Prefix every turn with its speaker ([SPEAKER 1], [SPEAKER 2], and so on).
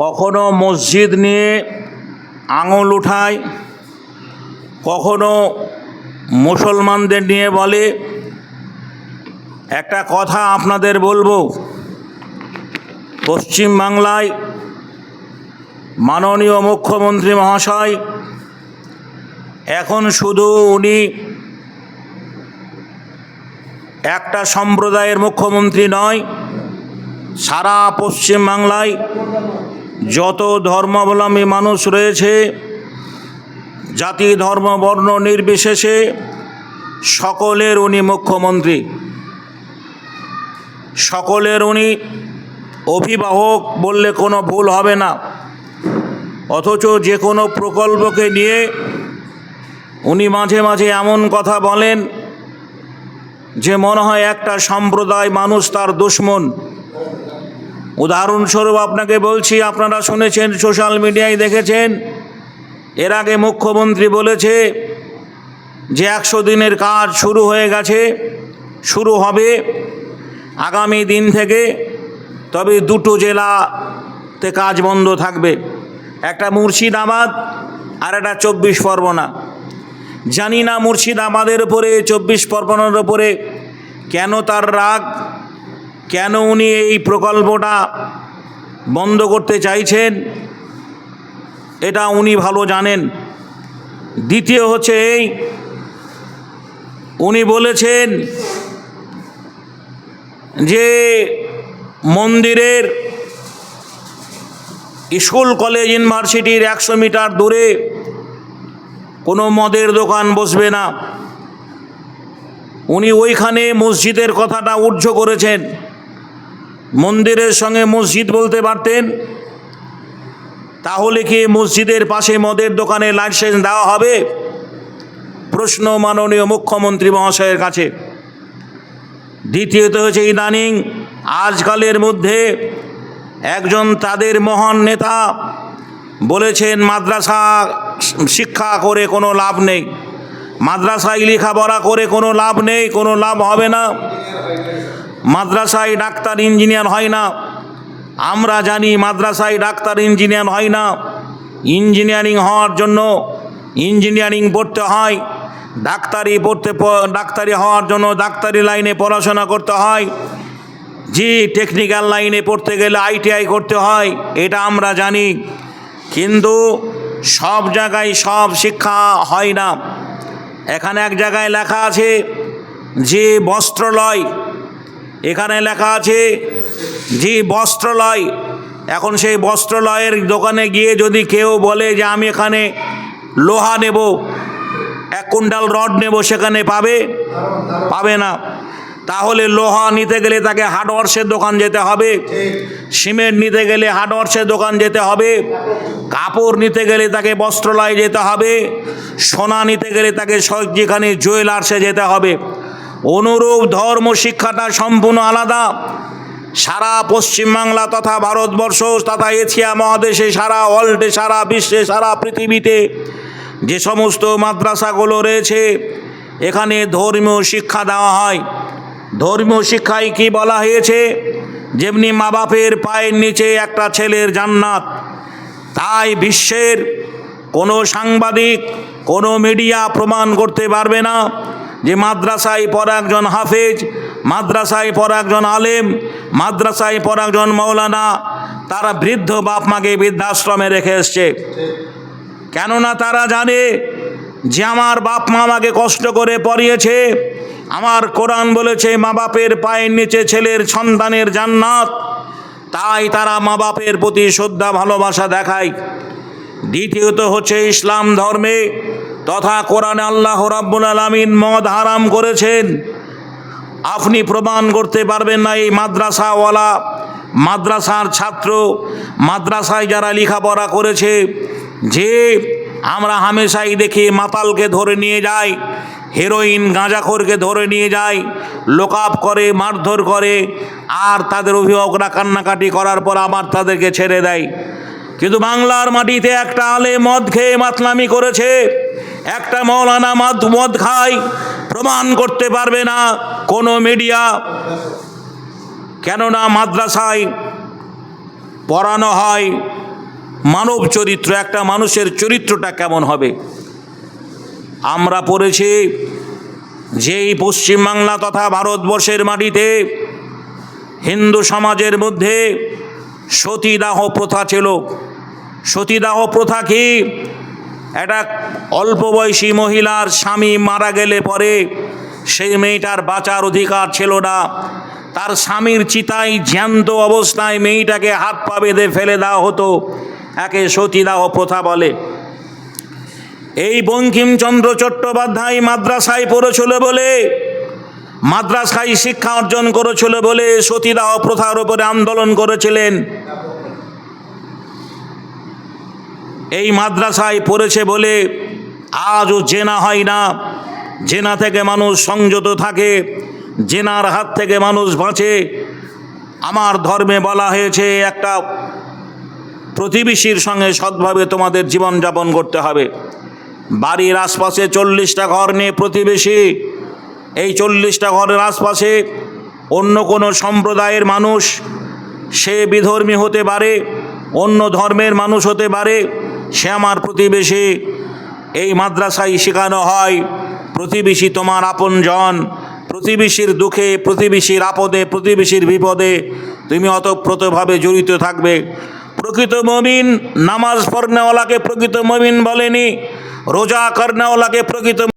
[SPEAKER 1] কখনো মসজিদ নিয়ে আঙুল উঠায়, কখনো মুসলমানদের নিয়ে বলে। একটা কথা আপনাদের বলবো, পশ্চিম বাংলায় মাননীয় মুখ্যমন্ত্রী মহাশয় এখন শুধু উনি একটা সম্প্রদায়ের মুখ্যমন্ত্রী নয়, সারা পশ্চিম বাংলায় যত ধর্মাবলম্বী মানুষ রয়েছে, জাতি ধর্ম বর্ণ নির্বিশেষে সকলের উনি মুখ্যমন্ত্রী, সকলের উনি অভিভাবক বললে কোনো ভুল হবে না। অথচ যে কোনো প্রকল্পকে নিয়ে উনি মাঝে মাঝে এমন কথা বলেন যে মনে হয় একটা সম্প্রদায় মানুষ তার দুশমন। উদাহরণস্বরূপ আপনাকে বলছি, আপনারা শুনেছেন, সোশ্যাল মিডিয়ায় দেখেছেন, এর আগে মুখ্যমন্ত্রী বলেছে যে 100 দিনের কাজ শুরু হয়ে গেছে, শুরু হবে আগামী দিন থেকে, তবে 2টো জেলাতে কাজ বন্ধ থাকবে, একটা মুর্শিদাবাদ আর একটা 24 পরগনা। জানি না মুর্শিদাবাদের উপরে 24 পরগনার উপরে কেন তার রাগ, কেন উনি এই প্রকল্পটা বন্ধ করতে চাইছেন, এটা উনি ভালো জানেন। দ্বিতীয় হচ্ছে এই, উনি বলেছেন যে মন্দিরের, স্কুল কলেজ ইউনিভার্সিটির 100 মিটার দূরে কোনো মদের দোকান বসবে না। উনি ওইখানে মসজিদের কথাটা উদ্ধ করেছেন। মন্দিরের সঙ্গে মসজিদ বলতে পারতেন, তাহলে কি মসজিদের পাশে মদের দোকানে লাইসেন্স দেওয়া হবে? প্রশ্ন মাননীয় মুখ্যমন্ত্রী মহাশয়ের কাছে। দ্বিতীয়ত হচ্ছে, ইদানিং আজকালের মধ্যে একজন তাদের মহান নেতা বলেছেন মাদ্রাসা শিক্ষা করে কোনো লাভ নেই, মাদ্রাসায় লেখাপড়া করে কোনো লাভ নেই, কোনো লাভ হবে না, মাদ্রাসায় ডাক্তার ইঞ্জিনিয়ার হয় না। আমরা জানি মাদ্রাসায় ডাক্তার ইঞ্জিনিয়ার হয় না, ইঞ্জিনিয়ারিং হওয়ার জন্য ইঞ্জিনিয়ারিং পড়তে হয়, ডাক্তারি হওয়ার জন্য ডাক্তারি লাইনে পড়াশোনা করতে হয়, টেকনিক্যাল লাইনে পড়তে গেলে ITI করতে হয়, এটা আমরা জানি। কিন্তু সব জায়গায় সব শিক্ষা হয় না। এখানে এক জায়গায় লেখা আছে যে বস্ত্রালয়, এখানে লেখা আছে যে বস্ত্রালয়। এখন সেই বস্ত্রালয়ের দোকানে গিয়ে যদি কেউ বলে যে আমি এখানে লোহা নেব, 1 কুইন্টাল রড নেব, সেখানে পাবে না। তাহলে লোহা নিতে গেলে তাকে হার্ডওয়্যার্সের দোকান যেতে হবে, সিমেন্ট নিতে গেলে হার্ডওয়্যার্সের দোকান যেতে হবে, কাপড় নিতে গেলে তাকে বস্ত্রালয়ে যেতে হবে, সোনা নিতে গেলে তাকে যেখানে জুয়েলার্সে যেতে হবে। অনুরূপ ধর্ম শিক্ষাটা সম্পূর্ণ আলাদা। সারা পশ্চিমবাংলা তথা ভারতবর্ষ তথা এশিয়া মহাদেশে, সারা ওয়ার্ল্ডে, সারা বিশ্বে, সারা পৃথিবীতে যে সমস্ত মাদ্রাসাগুলো রয়েছে, এখানে ধর্মীয় শিক্ষা দেওয়া হয়। ধর্মীয় শিক্ষায় কি বলা হয়েছে? যেমনি মা বাপের পায়ের নিচে একটা ছেলের জান্নাত, তাই বিশ্বের কোনো সাংবাদিক, কোনো মিডিয়া প্রমাণ করতে পারবে না যে মাদ্রাসায় পড়া একজন হাফেজ, মাদ্রাসায় পড়া একজন আলেম, মাদ্রাসায় পড়া একজন মৌলানা তারা বৃদ্ধ বাপ মাকে বৃদ্ধাশ্রমে রেখে এসছে। কেননা তারা জানে যে আমার বাপ মা আমাকে কষ্ট করে পড়িয়েছে, আমার কোরআন বলেছে মা বাপের পায়ের নিচে ছেলের সন্তানের জান্নাত, তাই তারা মা বাপের প্রতি শ্রদ্ধা ভালোবাসা দেখায়। দ্বিতীয়ত হচ্ছে, ইসলাম ধর্মে তথা কোরআনে আল্লাহ রাব্বুল আলামিন মদ হারাম করেছেন। আপনি প্রমাণ করতে পারবেন না এই মাদ্রাসাওয়ালা, মাদ্রাসার ছাত্র, মাদ্রাসায় যারা লেখাপড়া করেছে, যে আমরা হামেশাই দেখি মাতালকে ধরে নিয়ে যায়, হেরোইন গাঁজাখোরকে ধরে নিয়ে যায়, লোকআপ করে, মারধর করে, আর তাদের অভিভাবকরা কান্নাকাটি করার পর আবার তাদেরকে ছেড়ে দেয়। কিন্তু বাংলার মাটিতে একটা আলে মদ খেয়ে মাতলামি করেছে, একটা মৌলানা মদ খায়, প্রমাণ করতে পারবে না কোনো মিডিয়া। কেননা মাদ্রাসায় পড়ানো হয় মানব চরিত্র, একটা মানুষের চরিত্রটা কেমন হবে। আমরা পড়েছি যেই পশ্চিমবাংলা তথা ভারতবর্ষের মাটিতে হিন্দু সমাজের মধ্যে সতীদাহ প্রথা ছিল। সতীদাহ প্রথা কি? একটা অল্প বয়সী মহিলার স্বামী মারা গেলে পরে সেই মেয়েটার বাঁচার অধিকার ছিল না। তার স্বামীর চিতায় জ্যান্ত অবস্থায় মেয়েটাকে হাত পা বেঁধে ফেলে দেওয়া হতো, একে সতীদাহ প্রথা বলে। এই বঙ্কিমচন্দ্র চট্টোপাধ্যায় মাদ্রাসায় পড়েছিল বলে, মাদ্রাসায় শিক্ষা অর্জন করেছিল বলে সতীদাহ প্রথার উপরে আন্দোলন করেছিলেন। এই মাদ্রাসায় পড়েছে বলে আজও জেনা হয় না, জেনা থেকে মানুষ সংযত থাকে, জেনার হাত থেকে মানুষ বাঁচে। আমার ধর্মে বলা হয়েছে একটা প্রতিবেশীর সঙ্গে সৎভাবে তোমাদের জীবনযাপন করতে হবে। বাড়ির আশপাশে 40টা ঘর নিয়ে প্রতিবেশী, এই 40টা ঘরের আশপাশে অন্য কোনো সম্প্রদায়ের মানুষ, সে বিধর্মী হতে পারে, অন্য ধর্মের মানুষ হতে পারে, সে আমার প্রতিবেশী। এই মাদ্রাসায় শেখানো হয় প্রতিবেশী তোমার আপনজন, প্রতিবেশীর দুঃখে, প্রতিবেশীর আপদে, প্রতিবেশীর বিপদে তুমি ওতপ্রোতভাবে জড়িত থাকবে। প্রকৃত মুমিন নামাজ পড়নেওয়ালাকে প্রকৃত মুমিন বলেনি, রোজা করনেওয়ালাকে প্রকৃত